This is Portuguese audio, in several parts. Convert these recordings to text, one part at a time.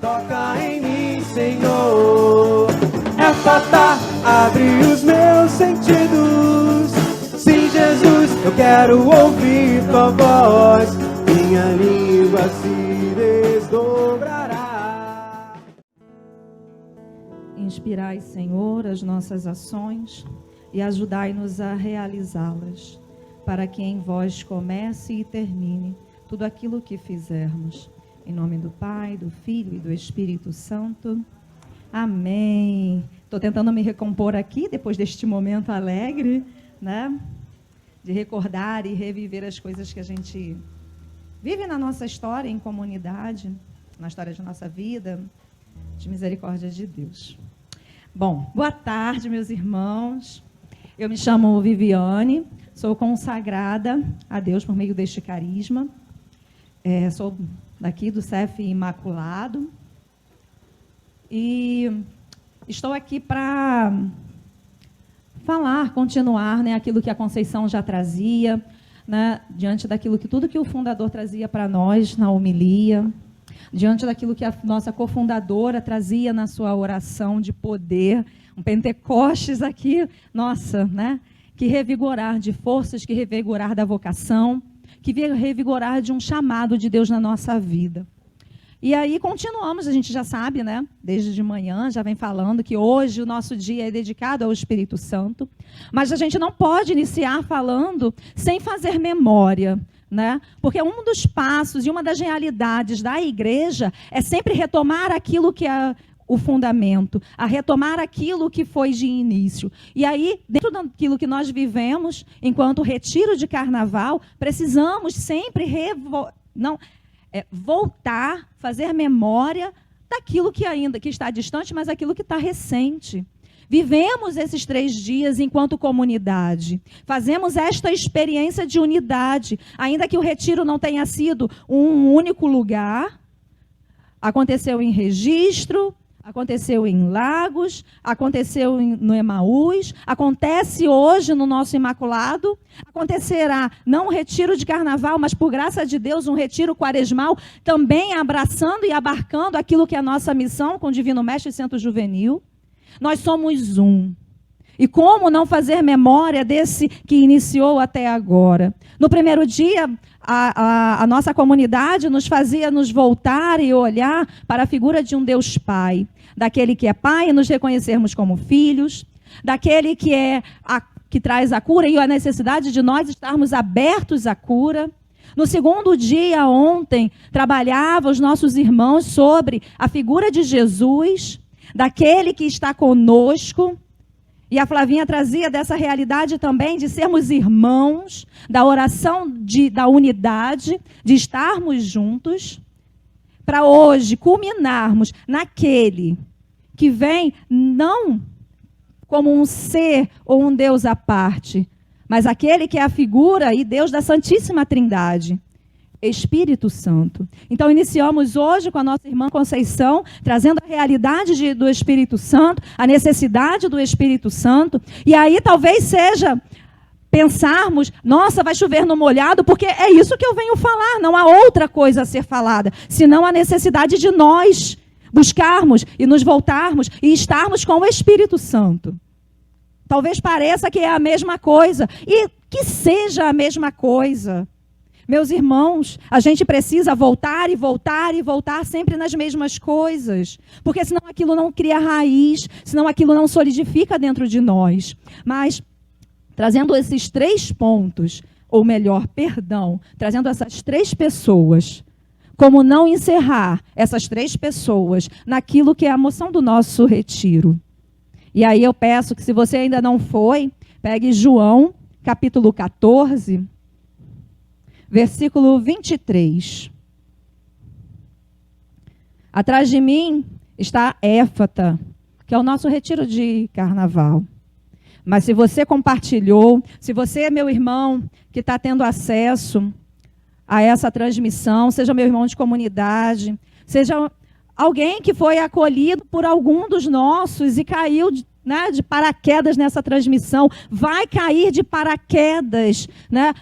Toca em mim, Senhor. Efatá, abre os meus sentidos. Sim, Jesus, eu quero ouvir tua voz. Minha língua se desdobrará. Inspirai, Senhor, as nossas ações e ajudai-nos a realizá-las, para que em vós comece e termine tudo aquilo que fizermos. Em nome do Pai, do Filho e do Espírito Santo. Amém. Estou tentando me recompor aqui, depois deste momento alegre, né? De recordar e reviver as coisas que a gente vive na nossa história, em comunidade, na história de nossa vida, de misericórdia de Deus. Bom, boa tarde, meus irmãos. Eu me chamo Viviane, sou consagrada a Deus por meio deste carisma. Sou daqui do CEF Imaculado. E estou aqui para falar, continuar, né, aquilo que a Conceição já trazia, né, diante daquilo que tudo que o fundador trazia para nós na homilia, diante daquilo que a nossa cofundadora trazia na sua oração de poder, um Pentecostes aqui, nossa, né, que revigorar de forças, que revigorar da vocação, que revigorar de um chamado de Deus na nossa vida. E aí continuamos, a gente já sabe, né? Desde de manhã, já vem falando que hoje o nosso dia é dedicado ao Espírito Santo, mas a gente não pode iniciar falando sem fazer memória, né? Porque um dos passos e uma das realidades da igreja é sempre retomar aquilo que é o fundamento, a retomar aquilo que foi de início. E aí, dentro daquilo que nós vivemos, enquanto retiro de carnaval, precisamos sempre voltar, fazer memória daquilo que ainda que está distante, mas aquilo que está recente. Vivemos esses 3 dias enquanto comunidade. Fazemos esta experiência de unidade, ainda que o retiro não tenha sido um único lugar. Aconteceu em Registro, aconteceu em Lagos, aconteceu no Emaús, acontece hoje no nosso Imaculado, acontecerá não um retiro de carnaval, mas por graça de Deus um retiro quaresmal, também abraçando e abarcando aquilo que é a nossa missão com o Divino Mestre Centro Juvenil. Nós somos um. E como não fazer memória desse que iniciou até agora? No primeiro dia, a nossa comunidade nos fazia nos voltar e olhar para a figura de um Deus Pai, daquele que é Pai e nos reconhecermos como filhos, daquele que traz a cura e a necessidade de nós estarmos abertos à cura. No segundo dia, ontem, trabalhava os nossos irmãos sobre a figura de Jesus, daquele que está conosco. E a Flavinha trazia dessa realidade também de sermos irmãos, da oração da unidade, de estarmos juntos, para hoje culminarmos naquele que vem não como um ser ou um Deus à parte, mas aquele que é a figura e Deus da Santíssima Trindade, Espírito Santo. Então, iniciamos hoje com a nossa irmã Conceição, trazendo a realidade do Espírito Santo, a necessidade do Espírito Santo. E aí talvez seja pensarmos, nossa, vai chover no molhado, porque é isso que eu venho falar, não há outra coisa a ser falada, senão a necessidade de nós buscarmos e nos voltarmos e estarmos com o Espírito Santo. Talvez pareça que é a mesma coisa, e que seja a mesma coisa. Meus irmãos, a gente precisa voltar e voltar e voltar sempre nas mesmas coisas, porque senão aquilo não cria raiz, senão aquilo não solidifica dentro de nós. Mas, trazendo esses 3 pontos, ou melhor, perdão, trazendo essas 3 pessoas, como não encerrar essas 3 pessoas naquilo que é a moção do nosso retiro? E aí eu peço que, se você ainda não foi, pegue João, capítulo 14, versículo 23. Atrás de mim está Éfata, que é o nosso retiro de carnaval. Mas se você compartilhou, se você, meu irmão, que está tendo acesso a essa transmissão, seja meu irmão de comunidade, seja alguém que foi acolhido por algum dos nossos e caiu de paraquedas nessa transmissão, vai cair de paraquedas,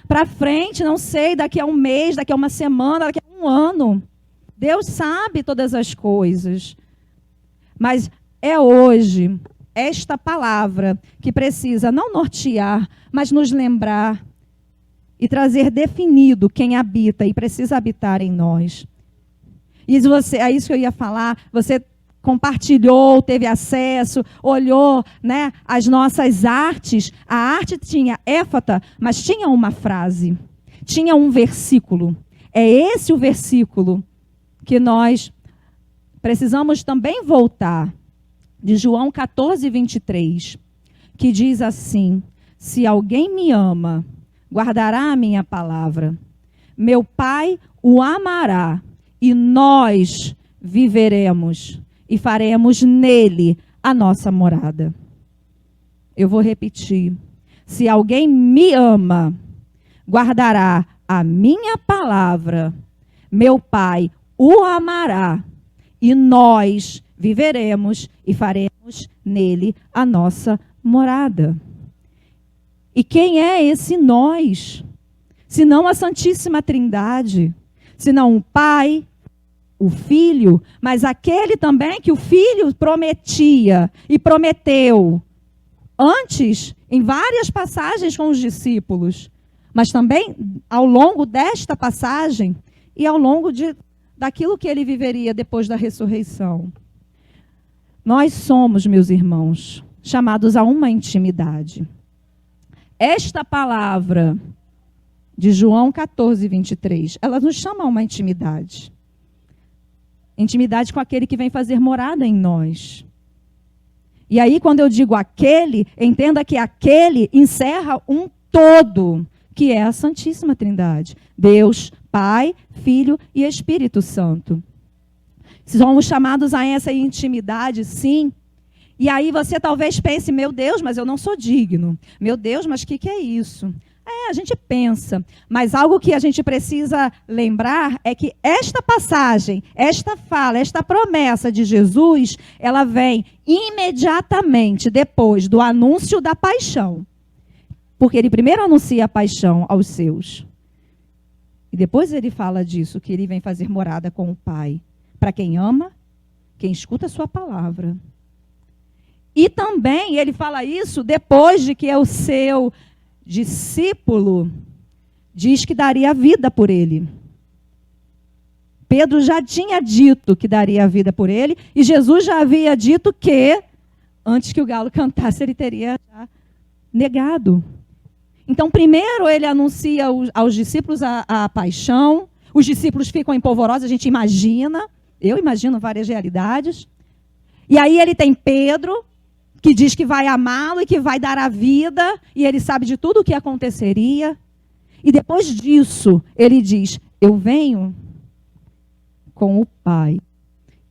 para frente, não sei, daqui a um mês, daqui a uma semana, daqui a um ano. Deus sabe todas as coisas. Mas é hoje esta palavra que precisa não nortear, mas nos lembrar e trazer definido quem habita e precisa habitar em nós. E você, é isso que eu ia falar, você compartilhou, teve acesso, olhou, né, as nossas artes. A arte tinha éfata, mas tinha uma frase, tinha um versículo. É esse o versículo que nós precisamos também voltar, de João 14, 23, que diz assim: se alguém me ama, guardará a minha palavra. Meu Pai o amará, e nós viveremos e faremos nele a nossa morada. Eu vou repetir. Se alguém me ama, guardará a minha palavra. Meu Pai o amará, e nós viveremos e faremos nele a nossa morada. E quem é esse nós? Senão a Santíssima Trindade, senão o Pai, o Filho, mas aquele também que o Filho prometia e prometeu antes, em várias passagens com os discípulos, mas também ao longo desta passagem e ao longo daquilo que ele viveria depois da ressurreição. Nós somos, meus irmãos, chamados a uma intimidade. Esta palavra de João 14, 23, ela nos chama a uma intimidade. Intimidade com aquele que vem fazer morada em nós. E aí, quando eu digo aquele, entenda que aquele encerra um todo, que é a Santíssima Trindade. Deus, Pai, Filho e Espírito Santo. Somos chamados a essa intimidade, sim. E aí você talvez pense, meu Deus, mas eu não sou digno. Meu Deus, mas o que é isso? A gente pensa, mas algo que a gente precisa lembrar é que esta passagem, esta fala, esta promessa de Jesus, ela vem imediatamente depois do anúncio da paixão. Porque ele primeiro anuncia a paixão aos seus. E depois ele fala disso, que ele vem fazer morada com o Pai. Para quem ama, quem escuta a sua palavra. E também ele fala isso depois de que o seu discípulo diz que daria a vida por ele. Pedro já tinha dito que daria a vida por ele, e Jesus já havia dito que, antes que o galo cantasse, ele teria já negado. Então, primeiro ele anuncia aos discípulos a paixão, os discípulos ficam empolvorosos, a gente imagina, eu imagino várias realidades. E aí ele tem Pedro, que diz que vai amá-lo e que vai dar a vida, e ele sabe de tudo o que aconteceria. E depois disso, ele diz, eu venho com o Pai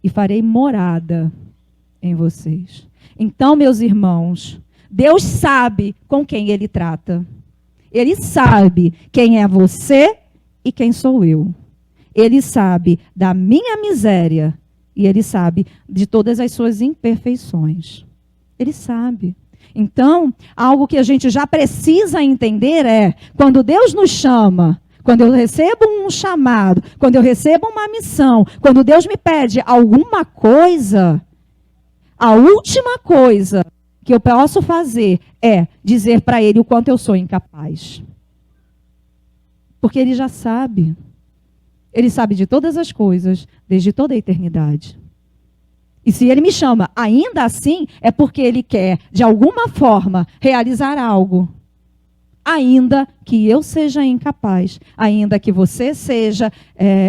e farei morada em vocês. Então, meus irmãos, Deus sabe com quem ele trata. Ele sabe quem é você e quem sou eu. Ele sabe da minha miséria e ele sabe de todas as suas imperfeições. Ele sabe. Então, algo que a gente já precisa entender é, quando Deus nos chama, quando eu recebo um chamado, quando eu recebo uma missão, quando Deus me pede alguma coisa, a última coisa que eu posso fazer é dizer para Ele o quanto eu sou incapaz. Porque Ele já sabe. Ele sabe de todas as coisas, desde toda a eternidade. E se Ele me chama ainda assim, é porque Ele quer, de alguma forma, realizar algo. Ainda que eu seja incapaz, ainda que você seja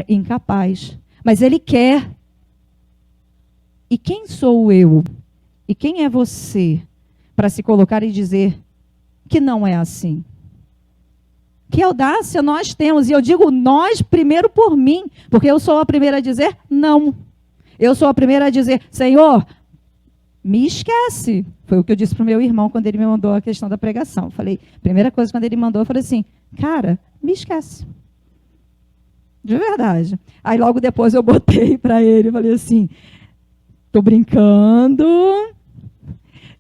incapaz. Mas Ele quer. E quem sou eu? E quem é você para se colocar e dizer que não é assim? Que audácia nós temos. E eu digo nós primeiro por mim, porque eu sou a primeira a dizer não. Eu sou a primeira a dizer, Senhor, me esquece. Foi o que eu disse para o meu irmão quando ele me mandou a questão da pregação. Eu falei, primeira coisa quando ele mandou, eu falei assim, cara, me esquece. De verdade. Aí logo depois eu botei para ele, falei assim, estou brincando,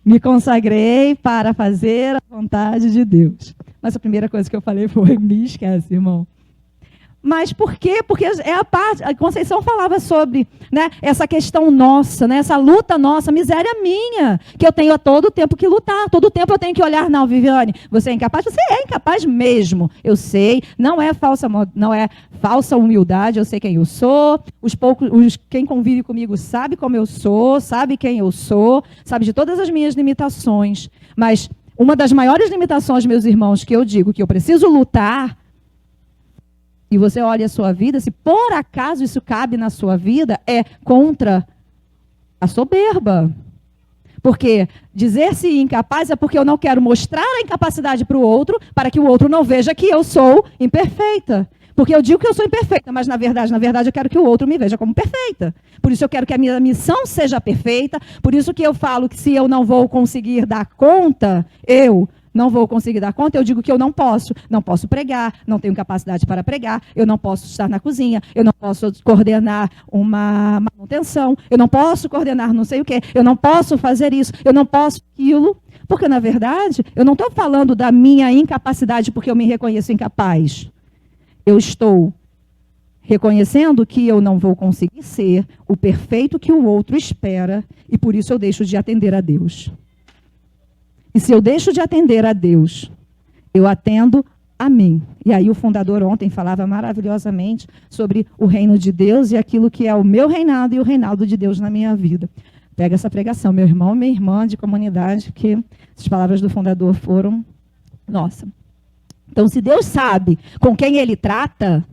me consagrei para fazer a vontade de Deus. Mas a primeira coisa que eu falei foi, me esquece, irmão. Mas por quê? Porque é a parte, a Conceição falava sobre, né, essa questão nossa, né, essa luta nossa, miséria minha, que eu tenho a todo tempo que lutar, todo tempo eu tenho que olhar, não, Viviane, você é incapaz? Você é incapaz mesmo, eu sei, não é falsa humildade, eu sei quem eu sou, quem convive comigo sabe como eu sou, sabe quem eu sou, sabe de todas as minhas limitações, mas uma das maiores limitações, meus irmãos, que eu digo que eu preciso lutar, e você olha a sua vida, se por acaso isso cabe na sua vida, é contra a soberba. Porque dizer-se incapaz é porque eu não quero mostrar a incapacidade para o outro, para que o outro não veja que eu sou imperfeita. Porque eu digo que eu sou imperfeita, mas na verdade eu quero que o outro me veja como perfeita. Por isso eu quero que a minha missão seja perfeita, por isso que eu falo que se eu não vou conseguir dar conta, eu digo que eu não posso pregar, não tenho capacidade para pregar, eu não posso estar na cozinha, eu não posso coordenar uma manutenção, eu não posso coordenar não sei o quê, eu não posso fazer isso, eu não posso aquilo, porque na verdade eu não estou falando da minha incapacidade porque eu me reconheço incapaz. Eu estou reconhecendo que eu não vou conseguir ser o perfeito que o outro espera e por isso eu deixo de atender a Deus. E se eu deixo de atender a Deus, eu atendo a mim. E aí o fundador ontem falava maravilhosamente sobre o reino de Deus e aquilo que é o meu reinado e o reinado de Deus na minha vida. Pega essa pregação, meu irmão, minha irmã de comunidade, que as palavras do fundador foram, nossa. Então, se Deus sabe com quem Ele trata,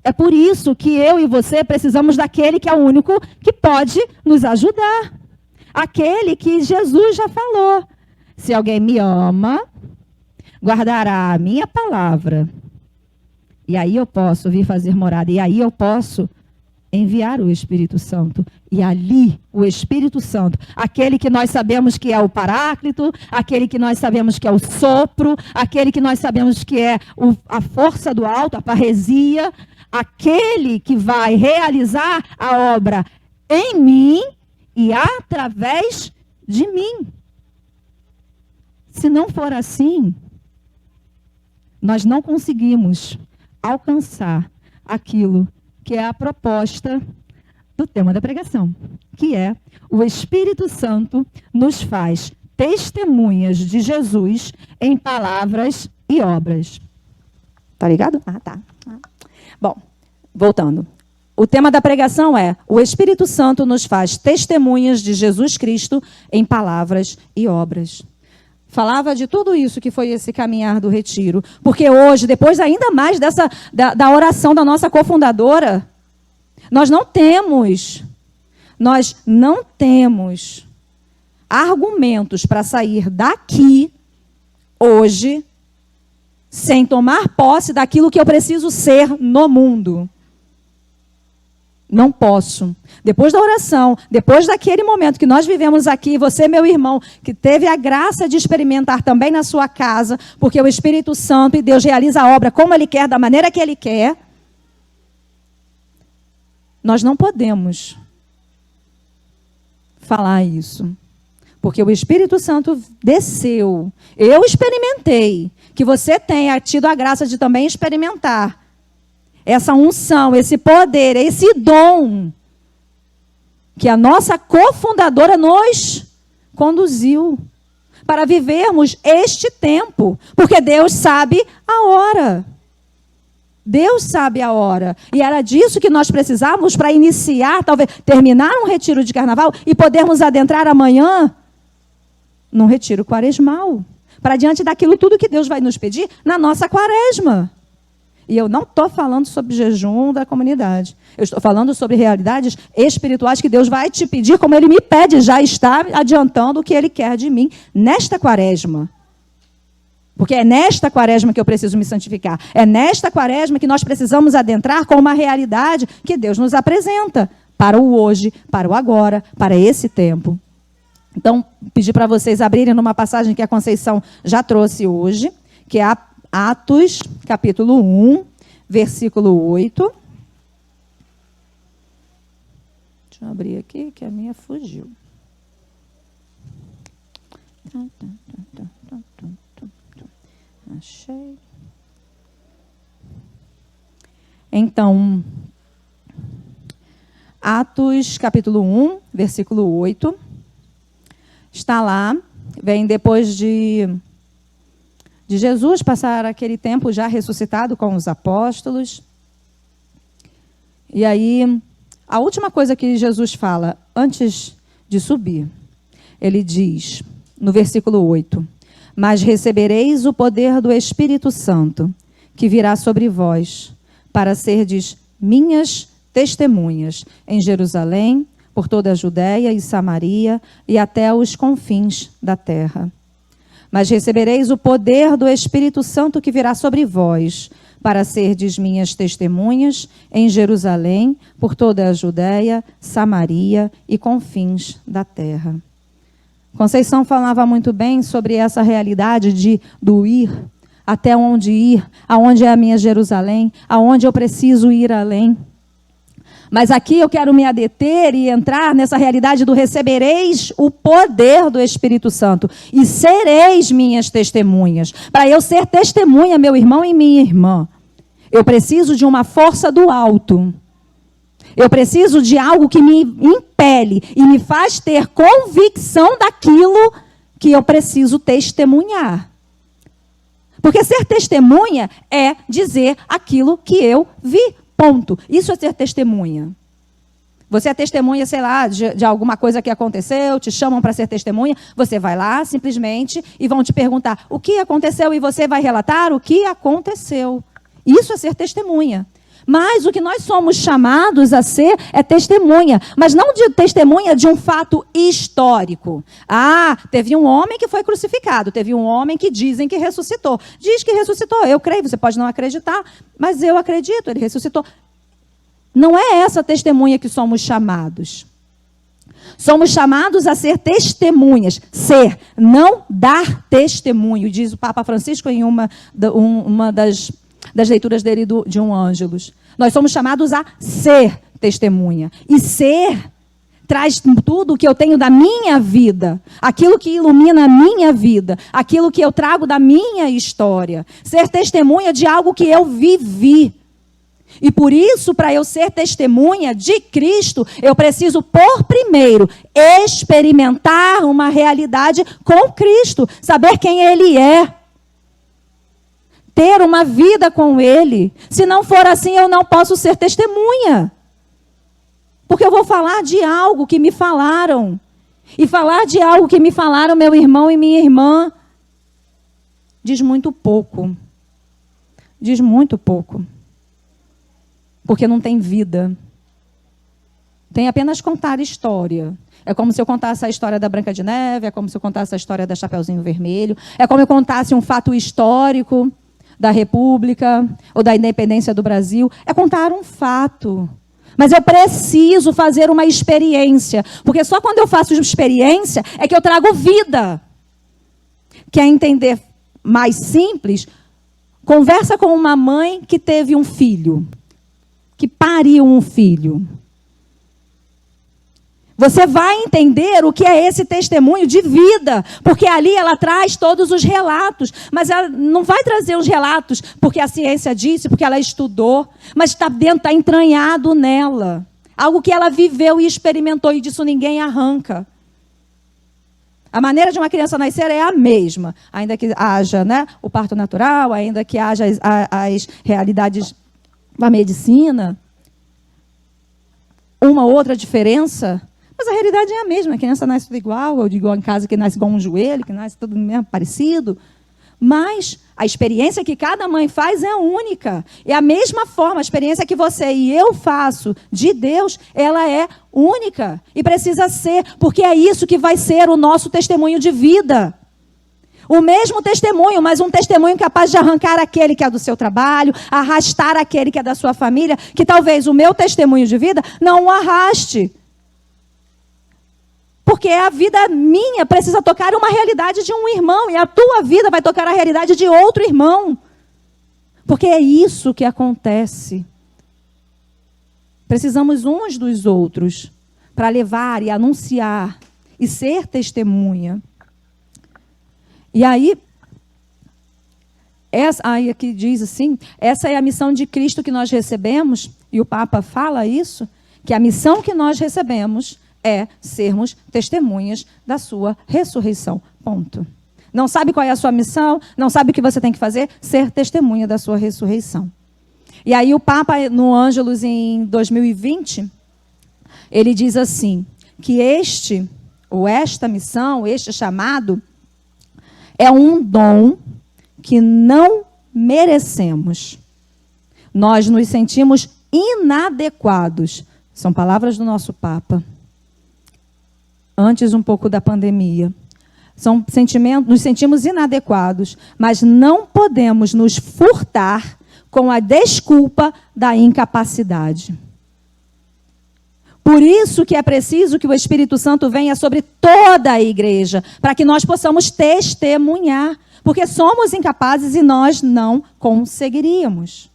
é por isso que eu e você precisamos daquele que é o único que pode nos ajudar. Aquele que Jesus já falou. Se alguém me ama, guardará a minha palavra. E aí eu posso vir fazer morada. E aí eu posso enviar o Espírito Santo. E ali o Espírito Santo, aquele que nós sabemos que é o Paráclito, aquele que nós sabemos que é o sopro, aquele que nós sabemos que é a força do alto, a parresia, aquele que vai realizar a obra em mim e através de mim. Se não for assim, nós não conseguimos alcançar aquilo que é a proposta do tema da pregação, que é o Espírito Santo nos faz testemunhas de Jesus em palavras e obras. Tá ligado? Tá. Bom, voltando. O tema da pregação é: o Espírito Santo nos faz testemunhas de Jesus Cristo em palavras e obras. Falava de tudo isso que foi esse caminhar do retiro. Porque hoje, depois ainda mais da oração da nossa cofundadora, nós não temos argumentos para sair daqui hoje sem tomar posse daquilo que eu preciso ser no mundo. Não posso. Depois da oração, depois daquele momento que nós vivemos aqui, você, meu irmão, que teve a graça de experimentar também na sua casa, porque o Espírito Santo e Deus realiza a obra como Ele quer, da maneira que Ele quer, nós não podemos falar isso. Porque o Espírito Santo desceu. Eu experimentei. Que você tenha tido a graça de também experimentar essa unção, esse poder, esse dom que a nossa cofundadora nos conduziu para vivermos este tempo. Porque Deus sabe a hora. Deus sabe a hora. E era disso que nós precisávamos para iniciar, talvez, terminar um retiro de carnaval e podermos adentrar amanhã num retiro quaresmal. Para diante daquilo tudo que Deus vai nos pedir na nossa quaresma. E eu não estou falando sobre jejum da comunidade. Eu estou falando sobre realidades espirituais que Deus vai te pedir, como Ele me pede, já está adiantando o que Ele quer de mim nesta quaresma. Porque é nesta quaresma que eu preciso me santificar. É nesta quaresma que nós precisamos adentrar com uma realidade que Deus nos apresenta para o hoje, para o agora, para esse tempo. Então, pedi para vocês abrirem numa passagem que a Conceição já trouxe hoje, que é Atos, capítulo 1, versículo 8. Deixa eu abrir aqui, que a minha fugiu. Achei. Então, Atos capítulo 1, versículo 8, está lá, vem depois de Jesus passar aquele tempo já ressuscitado com os apóstolos. E aí, a última coisa que Jesus fala, antes de subir, ele diz, no versículo 8, mas recebereis o poder do Espírito Santo, que virá sobre vós, para serdes minhas testemunhas em Jerusalém, por toda a Judéia e Samaria e até os confins da terra. Mas recebereis o poder do Espírito Santo que virá sobre vós, para serdes minhas testemunhas em Jerusalém, por toda a Judéia, Samaria e confins da terra. Conceição falava muito bem sobre essa realidade do ir, até onde ir, aonde é a minha Jerusalém, aonde eu preciso ir além. Mas aqui eu quero me adeter e entrar nessa realidade do recebereis o poder do Espírito Santo e sereis minhas testemunhas. Para eu ser testemunha, meu irmão e minha irmã, eu preciso de uma força do alto. Eu preciso de algo que me impele e me faz ter convicção daquilo que eu preciso testemunhar. Porque ser testemunha é dizer aquilo que eu vi. Ponto. Isso é ser testemunha. Você é testemunha, sei lá, de alguma coisa que aconteceu, te chamam para ser testemunha, você vai lá simplesmente e vão te perguntar o que aconteceu e você vai relatar o que aconteceu. Isso é ser testemunha. Mas o que nós somos chamados a ser é testemunha, mas não de testemunha de um fato histórico. Ah, teve um homem que foi crucificado, teve um homem que dizem que ressuscitou. Diz que ressuscitou, eu creio, você pode não acreditar, mas eu acredito, ele ressuscitou. Não é essa testemunha que somos chamados. Somos chamados a ser testemunhas, ser, não dar testemunho, diz o Papa Francisco em uma das leituras dele de um Ângelus. Nós somos chamados a ser testemunha. E ser traz tudo o que eu tenho da minha vida, aquilo que ilumina a minha vida, aquilo que eu trago da minha história. Ser testemunha de algo que eu vivi. E por isso, para eu ser testemunha de Cristo, eu preciso, por primeiro, experimentar uma realidade com Cristo, saber quem Ele é. Ter uma vida com Ele. Se não for assim, eu não posso ser testemunha. Porque eu vou falar de algo que me falaram. E falar de algo que me falaram, meu irmão e minha irmã, diz muito pouco. Diz muito pouco. Porque não tem vida. Tem apenas contar história. É como se eu contasse a história da Branca de Neve, é como se eu contasse a história da Chapeuzinho Vermelho, é como eu contasse um fato histórico da República ou da independência do Brasil. É contar um fato. Mas eu preciso fazer uma experiência, porque só quando eu faço experiência é que eu trago vida. Quer entender mais simples? Conversa com uma mãe que teve um filho, que pariu um filho. Você vai entender o que é esse testemunho de vida, porque ali ela traz todos os relatos, mas ela não vai trazer os relatos porque a ciência disse, porque ela estudou, mas está dentro, está entranhado nela. Algo que ela viveu e experimentou, e disso ninguém arranca. A maneira de uma criança nascer é a mesma, ainda que haja, né, o parto natural, ainda que haja as realidades da medicina, uma outra diferença. Mas a realidade é a mesma, a criança nasce tudo igual, eu digo em casa que nasce igual um joelho, que nasce tudo mesmo parecido. Mas a experiência que cada mãe faz é única. É a mesma forma, a experiência que você e eu faço de Deus, ela é única. E precisa ser, porque é isso que vai ser o nosso testemunho de vida. O mesmo testemunho, mas um testemunho capaz de arrancar aquele que é do seu trabalho, arrastar aquele que é da sua família, que talvez o meu testemunho de vida não o arraste. Porque a vida minha precisa tocar uma realidade de um irmão, e a tua vida vai tocar a realidade de outro irmão. Porque é isso que acontece. Precisamos uns dos outros para levar e anunciar e ser testemunha. E aí, Aí aqui diz assim, essa é a missão de Cristo que nós recebemos, e o Papa fala isso, que a missão que nós recebemos é sermos testemunhas da sua ressurreição. Ponto. Não sabe qual é a sua missão, não sabe o que você tem que fazer? Ser testemunha da sua ressurreição. E aí o Papa, no Ângelus, em 2020, ele diz assim, que esta missão, este chamado, é um dom que não merecemos. Nós nos sentimos inadequados. São palavras do nosso Papa. Antes um pouco da pandemia. Nos sentimos inadequados, mas não podemos nos furtar com a desculpa da incapacidade. Por isso que é preciso que o Espírito Santo venha sobre toda a igreja, para que nós possamos testemunhar, porque somos incapazes e nós não conseguiríamos.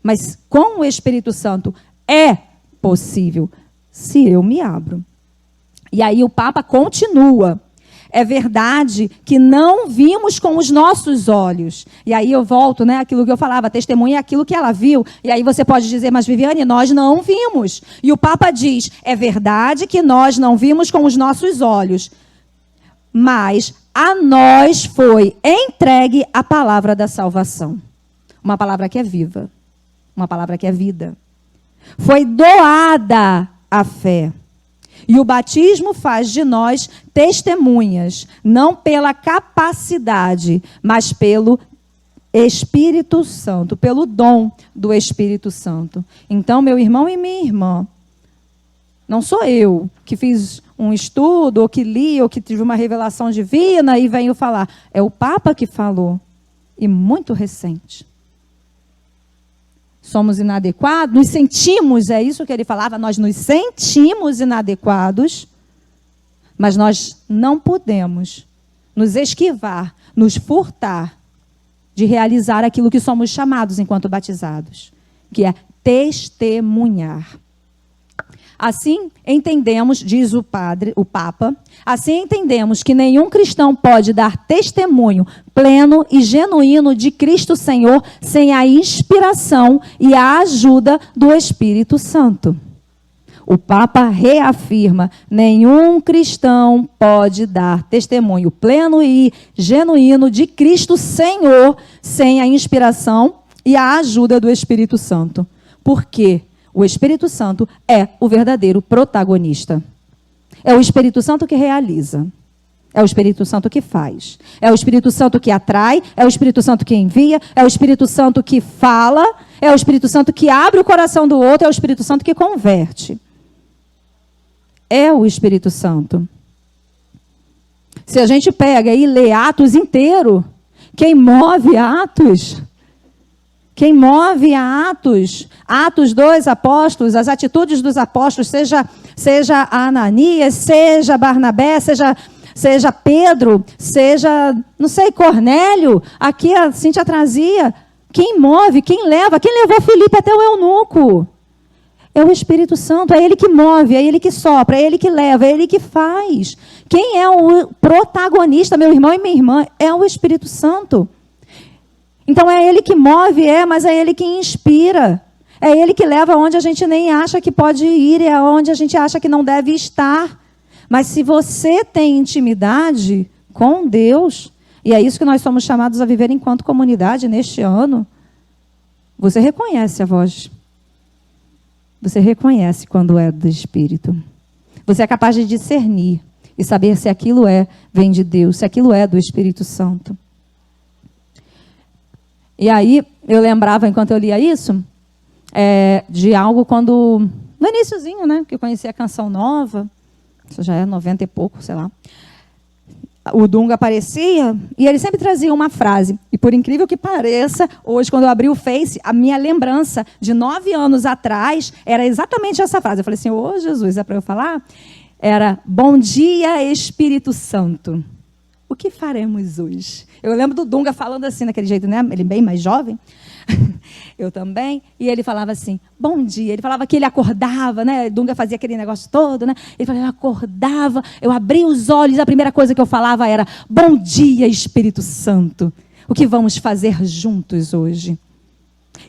Mas com o Espírito Santo é possível, se eu me abro. E aí o Papa continua. É verdade que não vimos com os nossos olhos. E aí eu volto, né, aquilo que eu falava, testemunha é aquilo que ela viu. E aí você pode dizer, mas Viviane, nós não vimos. E o Papa diz, é verdade que nós não vimos com os nossos olhos, mas a nós foi entregue a palavra da salvação. Uma palavra que é viva, uma palavra que é vida. Foi doada a fé. E o batismo faz de nós testemunhas, não pela capacidade, mas pelo Espírito Santo, pelo dom do Espírito Santo. Então, meu irmão e minha irmã, não sou eu que fiz um estudo, ou que li, ou que tive uma revelação divina e venho falar. É o Papa que falou, e muito recente. Somos inadequados, nos sentimos, é isso que ele falava, nós nos sentimos inadequados, mas nós não podemos nos esquivar, nos furtar de realizar aquilo que somos chamados enquanto batizados, que é testemunhar. Assim entendemos, diz o Papa, assim entendemos que nenhum cristão pode dar testemunho pleno e genuíno de Cristo Senhor sem a inspiração e a ajuda do Espírito Santo. O Papa reafirma, nenhum cristão pode dar testemunho pleno e genuíno de Cristo Senhor sem a inspiração e a ajuda do Espírito Santo. Por quê? O Espírito Santo é o verdadeiro protagonista. É o Espírito Santo que realiza. É o Espírito Santo que faz. É o Espírito Santo que atrai. É o Espírito Santo que envia. É o Espírito Santo que fala. É o Espírito Santo que abre o coração do outro. É o Espírito Santo que converte. É o Espírito Santo. Se a gente pega e lê Atos inteiro, quem move Atos... Quem move a Atos 2 apóstolos, as atitudes dos apóstolos, seja Ananias, seja Barnabé, seja Pedro, seja, não sei, Cornélio, aqui a Cíntia trazia. Quem move, quem leva, quem levou Filipe até o eunuco? É o Espírito Santo, é ele que move, é ele que sopra, é ele que leva, é ele que faz. Quem é o protagonista, meu irmão e minha irmã? É o Espírito Santo. Então é ele que move, mas é ele que inspira. É ele que leva onde a gente nem acha que pode ir, é onde a gente acha que não deve estar. Mas se você tem intimidade com Deus, e é isso que nós somos chamados a viver enquanto comunidade neste ano, você reconhece a voz. Você reconhece quando é do Espírito. Você é capaz de discernir e saber se aquilo vem de Deus, se aquilo é do Espírito Santo. E aí, eu lembrava, enquanto eu lia isso, de algo quando... No iniciozinho, né? Que eu conheci a Canção Nova. Isso já é 90 e pouco, sei lá. O Dunga aparecia e ele sempre trazia uma frase. E por incrível que pareça, hoje, quando eu abri o Face, a minha lembrança de 9 anos atrás era exatamente essa frase. Eu falei assim, ô Jesus, é para eu falar? Era, bom dia, Espírito Santo. O que faremos hoje? Eu lembro do Dunga falando assim, daquele jeito, né? Ele bem mais jovem. Eu também. E ele falava assim, bom dia. Ele falava que ele acordava, né? Dunga fazia aquele negócio todo, né? Ele falava, eu acordava, eu abria os olhos, a primeira coisa que eu falava era, bom dia, Espírito Santo. O que vamos fazer juntos hoje?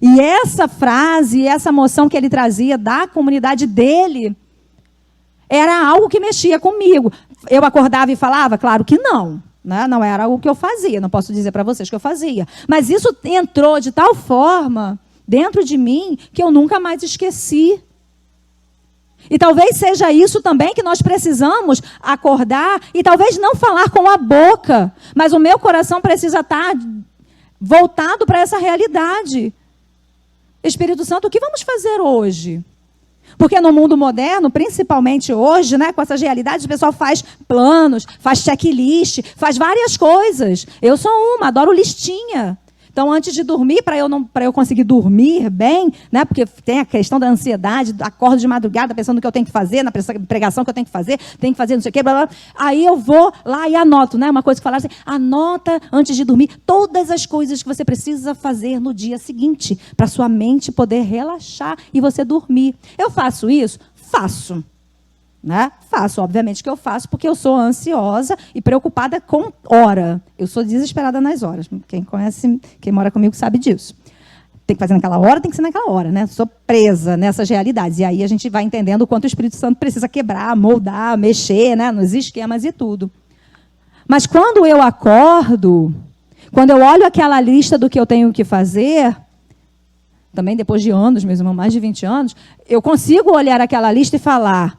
E essa frase, essa moção que ele trazia da comunidade dele, era algo que mexia comigo. Eu acordava e falava? Claro que não. Né? Não era algo que eu fazia, não posso dizer para vocês que eu fazia. Mas isso entrou de tal forma dentro de mim que eu nunca mais esqueci. E talvez seja isso também que nós precisamos acordar e talvez não falar com a boca, mas o meu coração precisa estar voltado para essa realidade. Espírito Santo, o que vamos fazer hoje? Porque no mundo moderno, principalmente hoje, né, com essas realidades, o pessoal faz planos, faz checklist, faz várias coisas. Eu sou uma, adoro listinha. Então, antes de dormir, para eu conseguir dormir bem, né, porque tem a questão da ansiedade, acordo de madrugada pensando no que eu tenho que fazer, na pregação que eu tenho que fazer não sei o quê, blá, blá. Aí eu vou lá e anoto, né, uma coisa que falaram assim, anota antes de dormir todas as coisas que você precisa fazer no dia seguinte, para sua mente poder relaxar e você dormir. Eu faço isso? Faço. Né? Faço, obviamente que eu faço, porque eu sou ansiosa e preocupada com hora. Eu sou desesperada nas horas. Quem conhece, quem mora comigo sabe disso. Tem que fazer naquela hora, tem que ser naquela hora, né? Sou presa nessas realidades. E aí a gente vai entendendo o quanto o Espírito Santo precisa quebrar, moldar, mexer, né? Nos esquemas e tudo. Mas quando eu acordo, quando eu olho aquela lista do que eu tenho que fazer, também depois de anos, meus irmãos, mais de 20 anos, eu consigo olhar aquela lista e falar: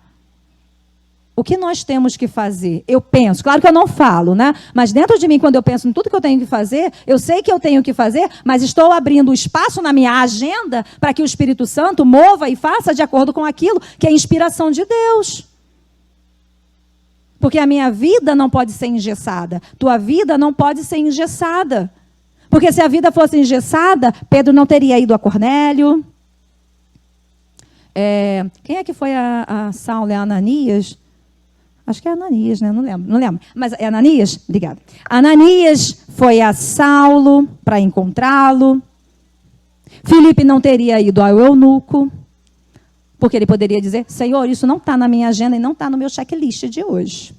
o que nós temos que fazer? Eu penso, claro que eu não falo, né? Mas dentro de mim, quando eu penso em tudo que eu tenho que fazer, eu sei que eu tenho que fazer, mas estou abrindo espaço na minha agenda para que o Espírito Santo mova e faça de acordo com aquilo que é inspiração de Deus. Porque a minha vida não pode ser engessada. Tua vida não pode ser engessada. Porque se a vida fosse engessada, Pedro não teria ido a Cornélio. Quem é que foi a Saulo? É Ananias? Acho que é Ananias, né? Não lembro. Mas é Ananias? Obrigada. Ananias foi a Saulo para encontrá-lo. Filipe não teria ido ao eunuco, porque ele poderia dizer: Senhor, isso não está na minha agenda e não está no meu checklist de hoje.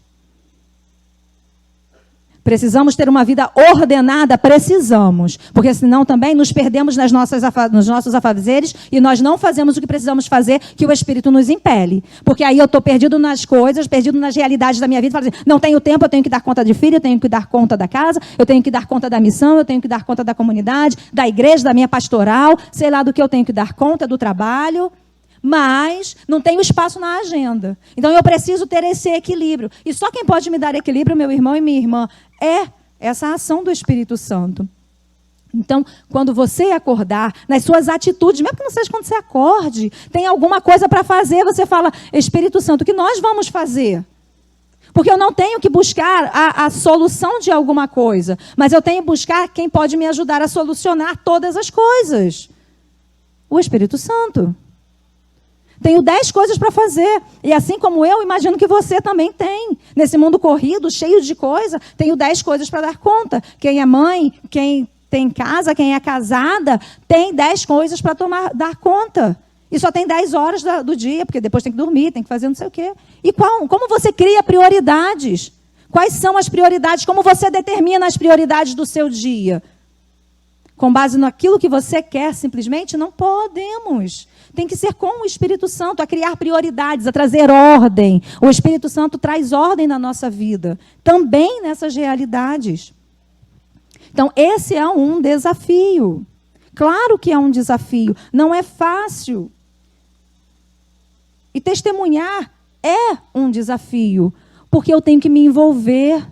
Precisamos ter uma vida ordenada, precisamos, porque senão também nos perdemos nos nossos afazeres e nós não fazemos o que precisamos fazer, que o Espírito nos impele. Porque aí eu estou perdido nas coisas, perdido nas realidades da minha vida, falo assim, não tenho tempo, eu tenho que dar conta de filho, eu tenho que dar conta da casa, eu tenho que dar conta da missão, eu tenho que dar conta da comunidade, da igreja, da minha pastoral, sei lá do que eu tenho que dar conta, do trabalho. Mas não tenho espaço na agenda. Então eu preciso ter esse equilíbrio. E só quem pode me dar equilíbrio, meu irmão e minha irmã, é essa ação do Espírito Santo. Então, quando você acordar, nas suas atitudes, mesmo que não seja quando você acorde, tem alguma coisa para fazer, você fala: Espírito Santo, o que nós vamos fazer? Porque eu não tenho que buscar a solução de alguma coisa, mas eu tenho que buscar quem pode me ajudar a solucionar todas as coisas. O Espírito Santo. Tenho 10 coisas para fazer. E assim como eu, imagino que você também tem. Nesse mundo corrido, cheio de coisa, tenho 10 coisas para dar conta. Quem é mãe, quem tem casa, quem é casada, tem 10 coisas para dar conta. E só tem 10 horas do dia, porque depois tem que dormir, tem que fazer não sei o quê. E como você cria prioridades? Quais são as prioridades? Como você determina as prioridades do seu dia? Com base naquilo que você quer, simplesmente? Não podemos. Tem que ser com o Espírito Santo, a criar prioridades, a trazer ordem. O Espírito Santo traz ordem na nossa vida, também nessas realidades. Então, esse é um desafio. Claro que é um desafio, não é fácil. E testemunhar é um desafio, porque eu tenho que me envolver.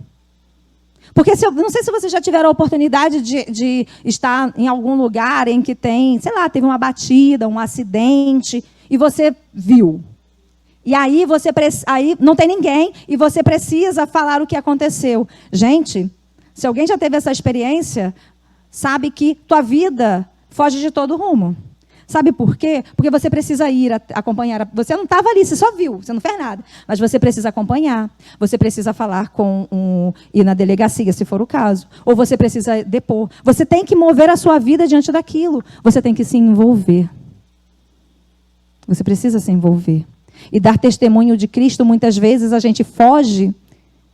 Porque não sei se vocês já tiveram a oportunidade de estar em algum lugar em que tem, sei lá, teve uma batida, um acidente, e você viu. E aí aí não tem ninguém e você precisa falar o que aconteceu. Gente, se alguém já teve essa experiência, sabe que tua vida foge de todo rumo. Sabe por quê? Porque você precisa ir acompanhar. Você não estava ali, você só viu, você não fez nada. Mas você precisa acompanhar. Você precisa falar ir na delegacia, se for o caso. Ou você precisa depor. Você tem que mover a sua vida diante daquilo. Você tem que se envolver. Você precisa se envolver. E dar testemunho de Cristo, muitas vezes a gente foge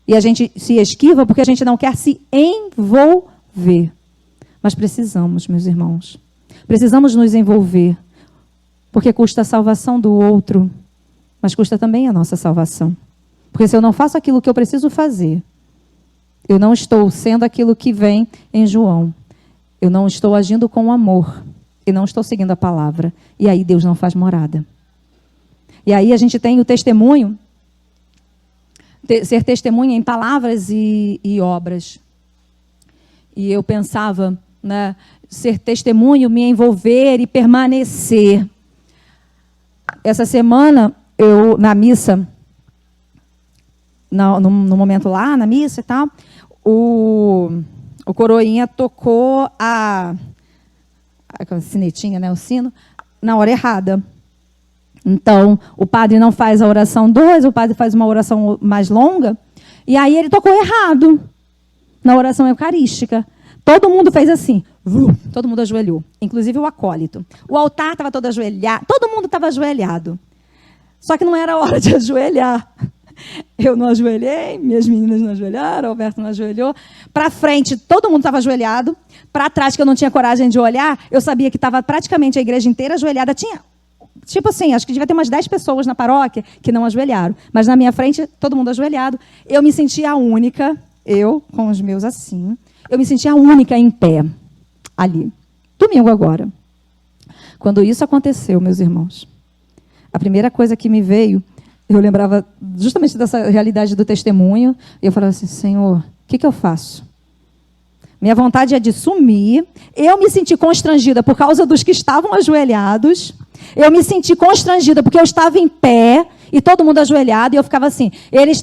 e a gente se esquiva porque a gente não quer se envolver. Mas precisamos, meus irmãos. Precisamos nos envolver. Porque custa a salvação do outro, mas custa também a nossa salvação. Porque se eu não faço aquilo que eu preciso fazer, eu não estou sendo aquilo que vem em João. Eu não estou agindo com amor. E não estou seguindo a palavra. E aí Deus não faz morada. E aí a gente tem o testemunho, ser testemunha em palavras e obras. E eu pensava, né, ser testemunho, me envolver e permanecer. Essa semana, eu, na missa, no momento lá, na missa e tal, o coroinha tocou a sinetinha, né, o sino, na hora errada. Então, o padre não faz a oração 2, o padre faz uma oração mais longa, e aí ele tocou errado na oração eucarística. Todo mundo fez assim, todo mundo ajoelhou, inclusive o acólito. O altar estava todo ajoelhado, todo mundo estava ajoelhado. Só que não era hora de ajoelhar. Eu não ajoelhei, minhas meninas não ajoelharam, o Alberto não ajoelhou. Para frente, todo mundo estava ajoelhado. Para trás, que eu não tinha coragem de olhar, eu sabia que estava praticamente a igreja inteira ajoelhada. Tinha, tipo assim, acho que devia ter umas 10 pessoas na paróquia que não ajoelharam. Mas na minha frente, todo mundo ajoelhado. Eu me sentia a única, eu com os meus assim, eu me sentia a única em pé, ali. Domingo agora. Quando isso aconteceu, meus irmãos, a primeira coisa que me veio, eu lembrava justamente dessa realidade do testemunho, e eu falava assim, Senhor, o que eu faço? Minha vontade é de sumir, eu me senti constrangida por causa dos que estavam ajoelhados, eu me senti constrangida porque eu estava em pé, e todo mundo ajoelhado, e eu ficava assim, eles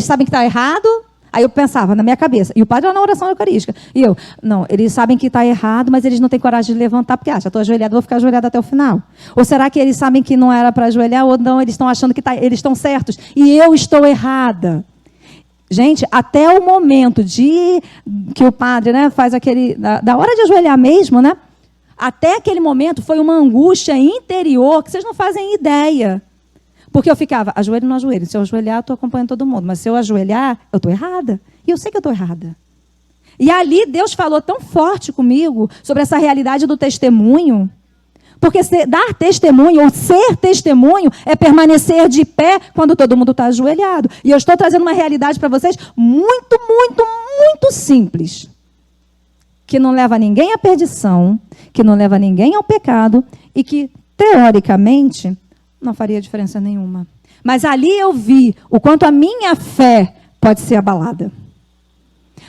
sabem que está errado? Aí eu pensava na minha cabeça, e o padre lá na oração eucarística, e eu, não, eles sabem que está errado, mas eles não têm coragem de levantar, porque, já estou ajoelhado, vou ficar ajoelhado até o final. Ou será que eles sabem que não era para ajoelhar, ou não, eles estão achando que eles estão certos, e eu estou errada? Gente, até o momento que o padre, né, faz aquele, da hora de ajoelhar mesmo, né, até aquele momento foi uma angústia interior, que vocês não fazem ideia. Porque eu ficava, ajoelho ou não ajoelho. Se eu ajoelhar, eu estou acompanhando todo mundo. Mas se eu ajoelhar, eu estou errada. E eu sei que eu estou errada. E ali Deus falou tão forte comigo sobre essa realidade do testemunho. Porque dar testemunho ou ser testemunho é permanecer de pé quando todo mundo está ajoelhado. E eu estou trazendo uma realidade para vocês muito, muito, muito simples. Que não leva ninguém à perdição, que não leva ninguém ao pecado e que, teoricamente, não faria diferença nenhuma. Mas ali eu vi o quanto a minha fé pode ser abalada.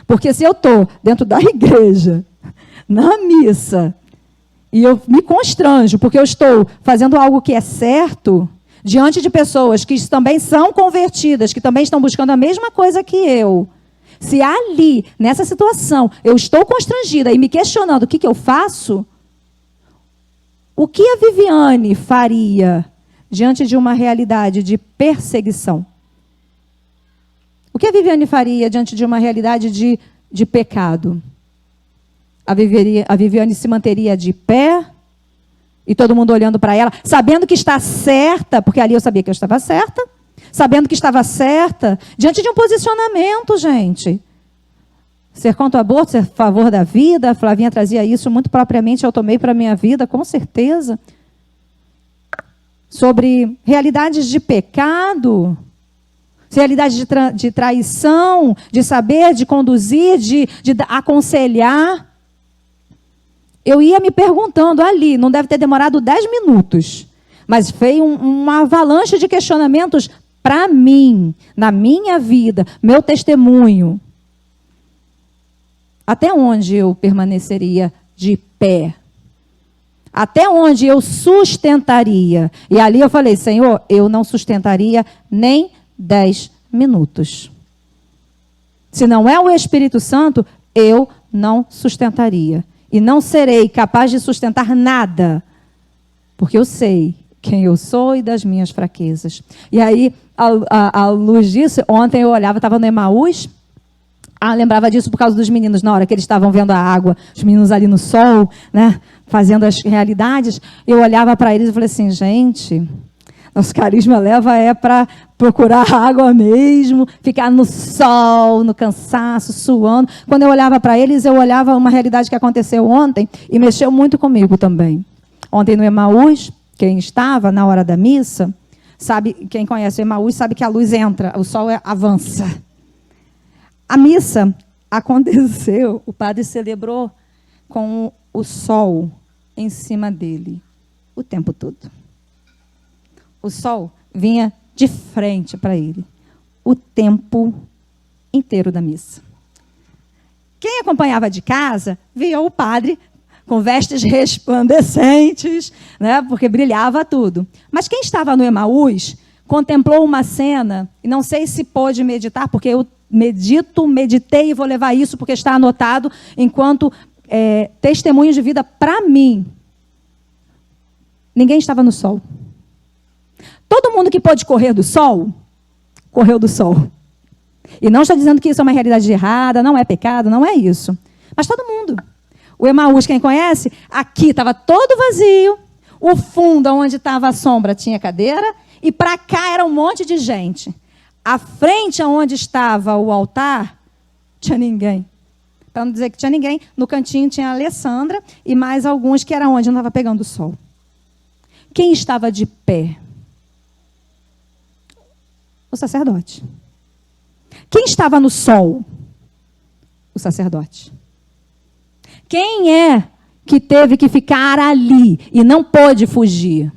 Porque se eu estou dentro da igreja, na missa, e eu me constranjo, porque eu estou fazendo algo que é certo, diante de pessoas que também são convertidas, que também estão buscando a mesma coisa que eu, se ali, nessa situação, eu estou constrangida e me questionando o que eu faço, o que a Viviane faria diante de uma realidade de perseguição? O que a Viviane faria diante de uma realidade de pecado? A Viviane se manteria de pé e todo mundo olhando para ela, sabendo que está certa, porque ali eu sabia que eu estava certa, sabendo que estava certa, diante de um posicionamento, gente. Ser contra o aborto, ser a favor da vida, a Flavinha trazia isso muito propriamente, eu tomei para a minha vida, com certeza. Sobre realidades de pecado, realidade de traição, de saber, de conduzir, de aconselhar. Eu ia me perguntando ali, não deve ter demorado 10 minutos, mas veio uma avalanche de questionamentos para mim, na minha vida, meu testemunho. Até onde eu permaneceria de pé? Até onde eu sustentaria? E ali eu falei, Senhor, eu não sustentaria nem 10 minutos. Se não é o Espírito Santo, eu não sustentaria. E não serei capaz de sustentar nada. Porque eu sei quem eu sou e das minhas fraquezas. E aí, à luz disso, ontem eu olhava, estava no Emaús, lembrava disso por causa dos meninos, na hora que eles estavam vendo a água, os meninos ali no sol, né, fazendo as realidades, eu olhava para eles e falei assim, gente, Nosso carisma leva para procurar água mesmo, ficar no sol, no cansaço, suando. Quando eu olhava para eles, eu olhava uma realidade que aconteceu ontem e mexeu muito comigo também. Ontem no Emaús, quem estava na hora da missa, sabe, quem conhece o Emaús sabe que a luz entra, o sol avança. A missa aconteceu, o padre celebrou com o sol em cima dele o tempo todo. O sol vinha de frente para ele o tempo inteiro da missa. Quem acompanhava de casa via o padre com vestes resplandecentes, né, porque brilhava tudo. Mas quem estava no Emaús contemplou uma cena, e não sei se pôde meditar, porque eu meditei e vou levar isso porque está anotado enquanto testemunho de vida para mim. Ninguém estava no sol. Todo mundo que pôde correr do sol, correu do sol. E não estou dizendo que isso é uma realidade errada, não é pecado, não é isso. Mas todo mundo. O Emaús, quem conhece, aqui estava todo vazio, o fundo, onde estava a sombra, tinha cadeira, e para cá era um monte de gente. À frente, onde estava o altar, tinha ninguém. Para não dizer que tinha ninguém, no cantinho tinha a Alessandra e mais alguns que era onde não estava pegando o sol. Quem estava de pé? O sacerdote. Quem estava no sol? O sacerdote. Quem é que teve que ficar ali e não pôde fugir?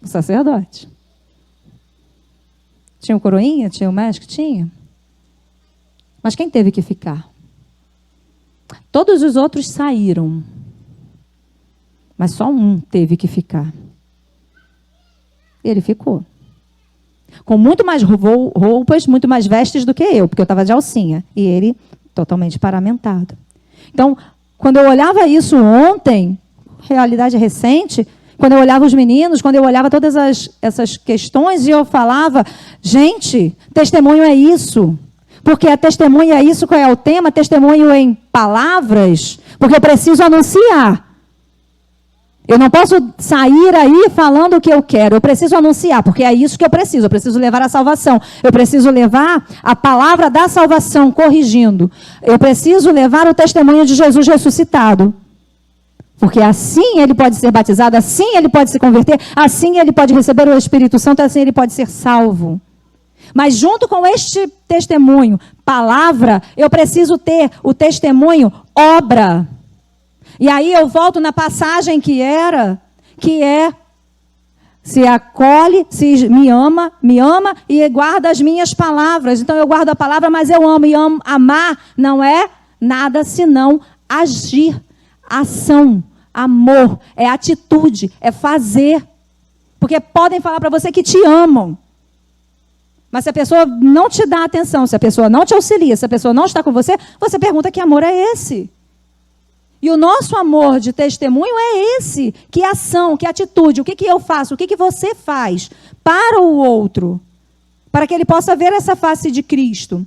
O sacerdote. Tinha o coroinha? Tinha o médico? Tinha. Mas quem teve que ficar? Todos os outros saíram. Mas só um teve que ficar. Ele ficou. Com muito mais roupas, muito mais vestes do que eu, porque eu estava de alcinha. E ele totalmente paramentado. Então, quando eu olhava isso ontem, realidade recente, quando eu olhava os meninos, quando eu olhava todas essas questões, e eu falava, gente, testemunho é isso. Porque a testemunha é isso, qual é o tema? Testemunho em palavras, porque eu preciso anunciar. Eu não posso sair aí falando o que eu quero. Eu preciso anunciar, porque é isso que eu preciso. Eu preciso levar a salvação. Eu preciso levar a palavra da salvação, corrigindo. Eu preciso levar o testemunho de Jesus ressuscitado. Porque assim ele pode ser batizado, assim ele pode se converter, assim ele pode receber o Espírito Santo, assim ele pode ser salvo. Mas junto com este testemunho, palavra, eu preciso ter o testemunho, obra. E aí eu volto na passagem que é, se acolhe, se me ama e guarda as minhas palavras. Então eu guardo a palavra, mas eu amo. E amar não é nada senão agir, ação, amor, é atitude, é fazer. Porque podem falar para você que te amam. Mas se a pessoa não te dá atenção, se a pessoa não te auxilia, se a pessoa não está com você, você pergunta que amor é esse? E o nosso amor de testemunho é esse. Que ação, que atitude, o que eu faço, o que você faz para o outro, para que ele possa ver essa face de Cristo.